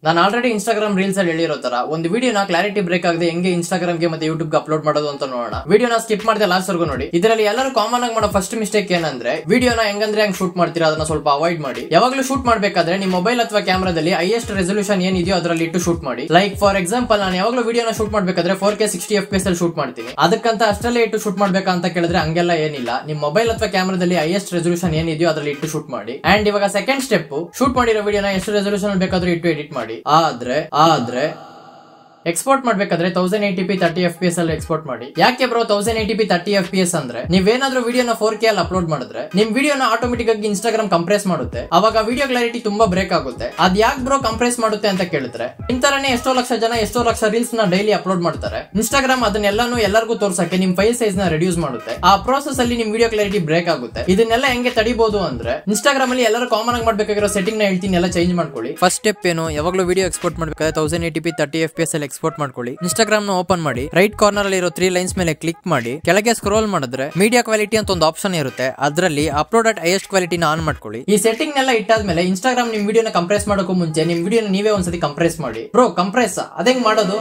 ನಾನು already Instagram reels ಅಲ್ಲಿ ಹೇಳಿರೋ ತರ ಒಂದು ವಿಡಿಯೋನ ಕ್ಲಾರಿಟಿ ಬ್ರೇಕ್ ಆಗದೆ ಹೆಂಗೆ ಇನ್ಸ್ಟಾಗ್ರಾಮ್ ಗೆ ಮತ್ತೆ ಯೂಟ್ಯೂಬ್ ಗೆ ಅಪ್ಲೋಡ್ ಮಾಡೋದು ಅಂತ ನೋಡೋಣ. ವಿಡಿಯೋನ ಸ್ಕಿಪ್ ಮಾಡದೆ ಲಾಸ್ಟ್ ವರ್ಗು ನೋಡಿ. ಇದರಲ್ಲಿ ಎಲ್ಲರೂ ಕಾಮನ್ ಆಗಿ ಮಾಡೋ ಫಸ್ಟ್ ಮಿಸ್ಟೇಕ್ ಏನಂದ್ರೆ ವಿಡಿಯೋನ ಹೆಂಗಂದ್ರೆ ಹೆಂಗ್ ಶೂಟ್ ಮಾಡ್ತೀರಾ ಅದನ್ನ ಸ್ವಲ್ಪ ಅವಾಯ್ಡ್ ಮಾಡಿ. ಯಾವಾಗಲೂ ಶೂಟ್ ಮಾಡ್ಬೇಕಾದ್ರೆ ನಿಮ್ಮ ಮೊಬೈಲ್ ಅಥವಾ ಕ್ಯಾಮೆರಾದಲ್ಲಿ ಹೈಯೆಸ್ಟ್ ರೆಸಲ್ಯೂಷನ್ ಏನಿದೆಯೋ ಅದರಲ್ಲಿ ಇಟ್ಟು ಶೂಟ್ ಮಾಡಿ. ಲೈಕ್ ಫಾರ್ ಎಕ್ಸಾಂಪಲ್ ನಾನು ಯಾವಾಗಲೂ ವಿಡಿಯೋನ ಶೂಟ್ ಮಾಡ್ಬೇಕಾದ್ರೆ 4K 60 FPS ಅಲ್ಲಿ ಶೂಟ್ ಮಾಡ್ತೀನಿ. ಅದಕ್ಕಂತ ಅಷ್ಟಲ್ಲೇ ಇಟ್ಟು ಶೂಟ್ ಮಾಡ್ಬೇಕಾ ಅಂತ ಕೇಳಿದ್ರೆ ಹಂಗೆಲ್ಲ ಏನಿಲ್ಲ. ನಿಮ್ಮ ಮೊಬೈಲ್ ಅಥವಾ ಕ್ಯಾಮೆರಾದಲ್ಲಿ ಹೈಯೆಸ್ಟ್ ರೆಸಲ್ಯೂಷನ್ ಏನಿದೆಯೋ ಅದರಲ್ಲಿ ಇಟ್ಟು ಶೂಟ್ ಮಾಡಿ. ಅಂಡ್ ಇವಾಗ ಸೆಕೆಂಡ್ ಸ್ಟೆಪ್, ಶೂಟ್ ಮಾಡಿರೋ ವಿಡಿಯೋನ ಎಷ್ಟು ರೆಸಲ್ಯೂಷನ್ ಬೇಕಾದ್ರೂ ಇಟ್ಟು ಎಡಿಟ್ ಮಾಡಿ. ಆದ್ರೆ ಎಕ್ಸ್ಪೋರ್ಟ್ ಮಾಡ್ಬೇಕಾದ್ರೆ 1080p 30 FPS ಅಲ್ಲಿ ಎಕ್ಸ್ಪೋರ್ಟ್ ಮಾಡಿ. ಯಾಕೆ ಬ್ರೋ 1080p 30 FPS ಅಂದ್ರೆ ನೀವೇನಾದ್ರೂ ವಿಡಿಯೋನ 4K ಅಲ್ಲಿ ಅಪ್ಲೋಡ್ ಮಾಡಿದ್ರೆ ನಿಮ್ ವಿಡಿಯೋನ ಆಟೋಮೆಟಿಕ್ ಆಗಿ ಇನ್ಸ್ಟಾಗ್ರಾಮ್ ಕಂಪ್ರೆಸ್ ಮಾಡುತ್ತೆ. ಅವಾಗ ವಿಡಿಯೋ ಕ್ಲಾರಿಟಿ ತುಂಬಾ ಬ್ರೇಕ್ ಆಗುತ್ತೆ. ಅದ್ ಯಾಕೆ ಬ್ರೋ ಕಂಪ್ರೆಸ್ ಮಾಡುತ್ತೆ ಅಂತ ಕೇಳಿದ್ರೆ ಇಂತರನೇ ಎಷ್ಟೋ ಲಕ್ಷ ಜನ ಎಷ್ಟೋ ಲಕ್ಷ ರೀಲ್ಸ್ ನ ಡೈಲಿ ಅಪ್ಲೋಡ್ ಮಾಡ್ತಾರೆ. ಇನ್ಸ್ಟಾಗ್ರಾಮ್ ಅದನ್ನೆಲ್ಲಾನು ಎಲ್ಲರಿಗೂ ತೋರ್ಸಕ್ಕೆ ನಿಮ್ ಫೈಲ್ ಸೈಜ್ ನ ರೆಡ್ಯೂಸ್ ಮಾಡುತ್ತೆ. ಆ ಪ್ರೋಸೆಸ್ ಅಲ್ಲಿ ನಿಮ್ ವಿಡಿಯೋ ಕ್ಲಾರಿಟಿ ಬ್ರೇಕ್ ಆಗುತ್ತೆ. ಇದನ್ನೆಲ್ಲ ಹೆಂಗೆ ತಡಿಬಹುದು ಅಂದ್ರೆ ಇನ್ಸ್ಟಾಗ್ರಾಮ್ ಅಲ್ಲಿ ಎಲ್ಲರೂ ಕಾಮನ್ ಆಗಿ ಮಾಡ್ಬೇಕಾಗಿರೋ ಸೆಟ್ಟಿಂಗ್ ನ ಹೇಳ್ತೀನಿ, ಎಲ್ಲ ಚೇಂಜ್ ಮಾಡ್ಕೊಳ್ಳಿ. ಫಸ್ಟ್ ಸ್ಟೆಪ್ ಏನು, ಯಾವಾಗಲೂ ವಿಡಿಯೋ ಎಕ್ಸ್ಪೋರ್ಟ್ ಮಾಡ್ಬೇಕಾದ್ರೆ 1080p 30 FPS ಅಲ್ಲಿ ಎಕ್ಸ್ಪೋರ್ಟ್ ಮಾಡ್ಕೊಳ್ಳಿ. ಇನ್ಸ್ಟಾಗ್ರಾಮ್ ನ ಓಪನ್ ಮಾಡಿ, ರೈಟ್ ಕಾರ್ನರ್ ಅಲ್ಲಿ ಇರೋ 3 ಲೈನ್ಸ್ ಮೇಲೆ ಕ್ಲಿಕ್ ಮಾಡಿ, ಕೆಳಗೆ ಸ್ಕ್ರೋಲ್ ಮಾಡಿದ್ರೆ ಮೀಡಿಯಾ ಕ್ವಾಲಿಟಿ ಅಂತ ಒಂದು ಆಪ್ಷನ್ ಇರುತ್ತೆ. ಅದರಲ್ಲಿ ಅಪ್ಲೋಡ್ ಅಟ್ ಹೈಯೆಸ್ಟ್ ಕ್ವಾಲಿಟಿನ ಆನ್ ಮಾಡ್ಕೊಳ್ಳಿ. ಈ ಸೆಟ್ಟಿಂಗ್ ನೆಲ್ಲ ಇಟ್ಟಾದ್ಮೇಲೆ ಇನ್ಸ್ಟಾಗ್ರಾಮ್ ನಿಮ್ ವಿಡಿಯೋನ ಕಂಪ್ರೆಸ್ ಮಾಡೋಕ್ಕೂ ಮುಂಚೆ ನಿಮ್ ವಿಡಿಯೋನ ನೀವೇ ಒಂದ್ಸತಿ ಕಂಪ್ರೆಸ್ ಮಾಡಿ. ಬ್ರೋ ಕಂಪ್ರೆಸ್ ಅದೇಂಗ್ ಮಾಡೋದು?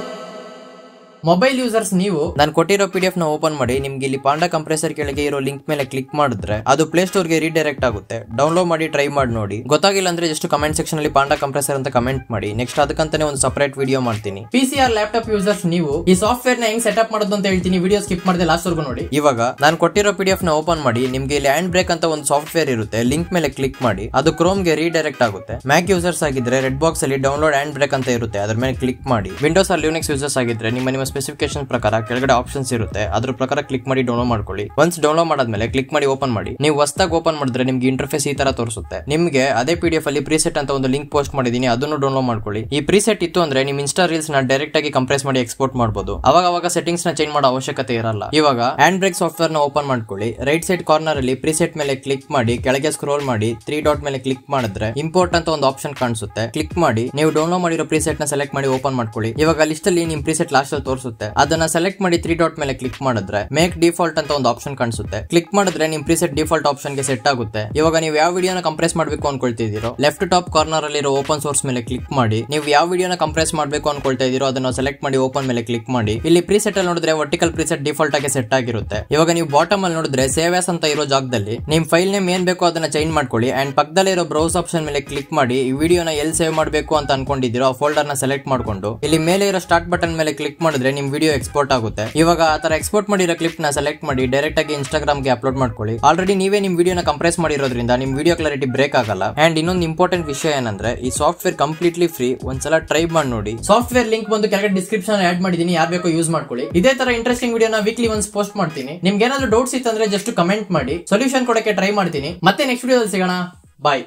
ಮೊಬೈಲ್ ಯೂಸರ್ಸ್ ನೀವು ನಾನು ಕೊಟ್ಟಿರೋ PDF ನ ಓಪನ್ ಮಾಡಿ, ನಿಮ್ಗೆ ಇಲ್ಲಿ ಪಾಂಡಾ ಕಂಪ್ರೆಸರ್ ಕೆಳಗೆ ಇರೋ ಲಿಂಕ್ ಮೇಲೆ ಕ್ಲಿಕ್ ಮಾಡಿದ್ರೆ ಅದು ಪ್ಲೇ ಸ್ಟೋರ್ ಗೆ ರೀಡೈರೆಕ್ಟ್ ಆಗುತ್ತೆ. ಡೌನ್ಲೋಡ್ ಮಾಡಿ ಟ್ರೈ ಮಾಡಿ ನೋಡಿ. ಗೊತ್ತಾಗಿಲ್ಲ ಅಂದ್ರೆ ಜಸ್ಟ್ ಕಮೆಂಟ್ ಸೆಕ್ಷನ್ ಅಲ್ಲಿ ಪಾಂಡಾ ಕಂಪ್ರೆಸರ್ ಅಂತ ಕಮೆಂಟ್ ಮಾಡಿ. ನೆಕ್ಸ್ಟ್ ಅದಕ್ಕಂತಾನೆ ಒಂದು ಸಪರೇಟ್ ವಿಡಿಯೋ ಮಾಡ್ತೀನಿ. PC ಆರ್ ಲ್ಯಾಪ್ಟಾಪ್ ಯೂಸರ್ಸ್ ನೀವು ಈ ಸಾಫ್ಟ್ವೇರ್ ನ ಹೆಂಗ್ ಸೆಟಪ್ ಮಾಡೋದು ಅಂತ ಹೇಳ್ತೀನಿ. ವಿಡಿಯೋ ಸ್ಕಿಪ್ ಮಾಡದೆ ಲಾಸ್ಟ್ ವರ್ಗು ನೋಡಿ. ಇವಾಗ ನಾನು ಕೊಟ್ಟಿರೋ PDF ನ ಓಪನ್ ಮಾಡಿ, ನಿಮ್ಗೆ ಇಲ್ಲಿ ಹ್ಯಾಂಡ್ ಬ್ರೇಕ್ ಅಂತ ಒಂದು ಸಾಫ್ಟ್ವೇರ್ ಇರುತ್ತೆ. ಲಿಂಕ್ ಮೇಲೆ ಕ್ಲಿಕ್ ಮಾಡಿ, ಅದು ಕ್ರೋಮ್ ಗೆ ರೀಡೈರೆಕ್ಟ್ ಆಗುತ್ತೆ. ಮ್ಯಾಕ್ ಯೂಸರ್ಸ್ ಆಗಿದ್ರೆ ರೆಡ್ ಬಾಕ್ಸ್ ಅಲ್ಲಿ ಡೌನ್ಲೋಡ್ ಹ್ಯಾಂಡ್ ಬ್ರೇಕ್ ಅಂತ ಇರುತ್ತೆ, ಅದ್ರ ಮೇಲೆ ಕ್ಲಿಕ್ ಮಾಡಿ. ವಿಂಡೋಸ್ ಆರ್ ಲಿನಕ್ಸ್ ಯೂಸರ್ಸ್ ಆಗಿದ್ರೆ ನಿಮ್ಮ ಸ್ಪೆಸಿಫಿಕೇಶನ್ ಪ್ರಕಾರ ಕೆಳಗಡೆ ಆಪ್ಷನ್ಸ್ ಇರುತ್ತೆ, ಅದ್ರ ಪ್ರಕಾರ ಕ್ಲಿಕ್ ಮಾಡಿ ಡೌನ್ಲೋಡ್ ಮಾಡ್ಕೊಳ್ಳಿ. ಒನ್ಸ್ ಡೌನ್ಲೋಡ್ ಮಾಡಾದ್ಮೇಲೆ ಕ್ಲಿಕ್ ಮಾಡಿ ಓಪನ್ ಮಾಡಿ. ನೀವು ಹೊಸದಾಗಿ ಓಪನ್ ಮಾಡಿದ್ರೆ ನಿಮ್ಗೆ ಇಂಟರ್ಫೇಸ್ ಈ ತರ ತೋರಿಸುತ್ತೆ. ನಿಮ್ಗೆ ಅದೇ PDF ಅಲ್ಲಿ ಪ್ರಿಸೆಟ್ ಅಂತ ಒಂದು ಲಿಂಕ್ ಪೋಸ್ಟ್ ಮಾಡಿದೀನಿ, ಅದನ್ನು ಡೌನ್ಲೋಡ್ ಮಾಡ್ಕೊಳ್ಳಿ. ಈ ಪ್ರಿಸೆಟ್ ಇತ್ತು ಅಂದ್ರೆ ನಿಮ್ ಇನ್ಸ್ಟಾ ರೀಲ್ಸ್ ನ ಡೈರೆಕ್ಟ್ ಆಗಿ ಕಂಪ್ರೆಸ್ ಮಾಡಿ ಎಕ್ಸ್ಪೋರ್ಟ್ ಮಾಡಬಹುದು. ಅವಾಗ ಸೆಟ್ಟಿಂಗ್ಸ್ ನ ಚೇಂಜ್ ಮಾಡೋ ಅವಶ್ಯಕತೆ ಇರಲ್ಲ. ಇವಾಗ ಹ್ಯಾಂಡ್ ಬ್ರೇಕ್ ಸಾಫ್ಟ್ವೇರ್ ನ ಓಪನ್ ಮಾಡ್ಕೊಳ್ಳಿ. ರೈಟ್ ಸೈಡ್ ಕಾರ್ನರ್ ಅಲ್ಲಿ ಪ್ರಿಸೆಟ್ ಮೇಲೆ ಕ್ಲಿಕ್ ಮಾಡಿ, ಕೆಳಗೆ ಸ್ಕ್ರೋಲ್ ಮಾಡಿ 3 ಡಾಟ್ ಮೇಲೆ ಕ್ಲಿಕ್ ಮಾಡಿದ್ರೆ ಇಂಪೋರ್ಟ್ ಅಂತ ಒಂದು ಆಪ್ಷನ್ ಕಾಣಿಸುತ್ತೆ. ಕ್ಲಿಕ್ ಮಾಡಿ ನೀವು ಡೌನ್ಲೋಡ್ ಮಾಡಿರೋ ಪ್ರಿಸೆಟ್ ನ ಸೆಲೆಕ್ಟ್ ಮಾಡಿ ಓಪನ್ ಮಾಡ್ಕೊಳ್ಳಿ. ಇವಾಗ ಲಿಸ್ಟ್ ಅಲ್ಲಿ ನಿಮ್ ಪ್ರಿಸೆಟ್ ಲಾಸ್ಟ್ ಅಲ್ಲಿ ತೋರಿಸುತ್ತೆ, ಅದನ್ನ ಸೆಲೆಕ್ಟ್ ಮಾಡಿ 3 ಡಾಟ್ ಮೇಲೆ ಕ್ಲಿಕ್ ಮಾಡಿದ್ರೆ ಮೇಕ್ ಡಿಫಾಲ್ಟ್ ಅಂತ ಒಂದು ಆಪ್ಷನ್ ಕಾಣಿಸುತ್ತೆ. ಕ್ಲಿಕ್ ಮಾಡಿದ್ರೆ ನಿಮ್ ಪ್ರಿಸೆಟ್ ಡಿಫಾಲ್ಟ್ ಆಪ್ಷನ್ ಗೆ ಸೆಟ್ ಆಗುತ್ತೆ. ಇವಾಗ ನೀವು ಯಾವ ವಿಡಿಯೋನ ಕಂಪ್ರೆಸ್ ಮಾಡಬೇಕು ಅನ್ಕೊಳ್ತಿದ್ದೀರೋ ಲೆಫ್ಟ್ ಟಾಪ್ ಕಾರ್ನರ್ ಅಲ್ಲಿ ಇರೋ ಓಪನ್ ಸೋರ್ಸ್ ಮೇಲೆ ಕ್ಲಿಕ್ ಮಾಡಿ, ನೀವು ಯಾವ ವಿಡಿಯೋನ ಕಂಪ್ರೆಸ್ ಮಾಡಬೇಕು ಅನ್ಕೊಳ್ತಾ ಇದೀರೋ ಅದನ್ನ ಸೆಲೆಕ್ಟ್ ಮಾಡಿ ಓಪನ್ ಮೇಲೆ ಕ್ಲಿಕ್ ಮಾಡಿ. ಇಲ್ಲಿ ಪ್ರಿಸೆಟ್ ಅಲ್ಲಿ ನೋಡಿದ್ರೆ ವರ್ಟಿಕಲ್ ಪ್ರಿಸೆಟ್ ಡಿಫಾಲ್ಟ್ ಆಗಿ ಸೆಟ್ ಆಗಿರುತ್ತೆ. ಇವಾಗ ನೀವು ಬಾಟಮ್ ಅಲ್ಲಿ ನೋಡಿದ್ರೆ ಸೇವ್ ಆಸ್ ಅಂತ ಇರೋ ಜಾಗದಲ್ಲಿ ನಿಮ್ ಫೈಲ್ ನೇಮ್ ಏನ್ ಬೇಕೋ ಅದನ್ನ ಚೇಂಜ್ ಮಾಡ್ಕೊಳ್ಳಿ. ಅಂಡ್ ಪಕ್ಕದಲ್ಲಿ ಇರೋ ಬ್ರೌಸ್ ಆಪ್ಷನ್ ಮೇಲೆ ಕ್ಲಿಕ್ ಮಾಡಿ ಈ ವಿಡಿಯೋನ ಎಲ್ಲಿ ಸೇವ್ ಮಾಡಬೇಕು ಅಂತ ಅನ್ಕೊಂಡಿದ್ದೀರೋ ಆ ಫೋಲ್ಡರ್ ನ ಸೆಲೆಕ್ಟ್ ಮಾಡ್ಕೊಂಡು ಇಲ್ಲಿ ಮೇಲೆ ಇರೋ ಸ್ಟಾರ್ಟ್ ಬಟನ್ ಮೇಲೆ ಕ್ಲಿಕ್ ಮಾಡಿದ್ರೆ ನಿಮ್ ವಿಡಿಯೋ ಎಕ್ಸ್ಪೋರ್ಟ್ ಆಗುತ್ತೆ. ಇವಾಗ ಆತರ ಎಕ್ಸ್ಪೋರ್ಟ್ ಮಾಡಿರೋ ಕ್ಲಿಪ್ ನ ಸೆಲೆಕ್ಟ್ ಮಾಡಿ ಡೈರೆಕ್ಟ್ ಆಗಿ ಇನ್ಸ್ಟಾಗ್ರಾಮ್ ಗೆ ಅಪ್ಲೋಡ್ ಮಾಡ್ಕೊಳ್ಳಿ. ಆಲ್ರೆಡಿ ನೀವೇ ನಿಮ್ ವಿಡಿಯೋನ ಕಂಪ್ರೆಸ್ ಮಾಡಿರೋದ್ರಿಂದ ನಿಮ್ ವಿಡಿಯೋ ಕ್ಲಾರಿಟಿ ಬ್ರೇಕ್ ಆಗಲ್ಲ. ಅಂಡ್ ಇನ್ನೊಂದು ಇಂಪಾರ್ಟೆಂಟ್ ವಿಷಯ ಏನಂದ್ರೆ ಈ ಸಾಫ್ಟ್ವೇರ್ ಕಂಪ್ಲೀಟ್ಲಿ ಫ್ರೀ, ಒಂದ್ಸಲ ಟ್ರೈ ಮಾಡಿ ನೋಡಿ. ಸಾಫ್ಟ್ವೇರ್ ಲಿಂಕ್ ಬಂದು ಕೆಳಗಡೆ ಡಿಸ್ಕ್ರಿಪ್ಷನ್ ಆಡ್ ಮಾಡಿದೀನಿ, ಯಾರು ಬೇಕೋ ಯೂಸ್ ಮಾಡ್ಕೊಳ್ಳಿ. ಇದೇ ತರ ಇಂಟ್ರೆಸ್ಟಿಂಗ್ ವಿಡಿಯೋನ ವೀಕ್ಲಿ ಒನ್ಸ್ ಪೋಸ್ಟ್ ಮಾಡ್ತೀನಿ. ನಿಮ್ಗೆ ಏನಾದ್ರು ಡೌಟ್ಸ್ ಇತ್ತಂದ್ರೆ ಜಸ್ಟ್ ಕಮೆಂಟ್ ಮಾಡಿ, ಸೊಲ್ಯೂಷನ್ ಕೊಡಕ್ಕೆ ಟ್ರೈ ಮಾಡ್ತೀನಿ. ಮತ್ತೆ ನೆಕ್ಸ್ಟ್ ವಿಡಿಯೋದಲ್ಲಿ ಸಿಗೋಣ. ಬಾಯ್.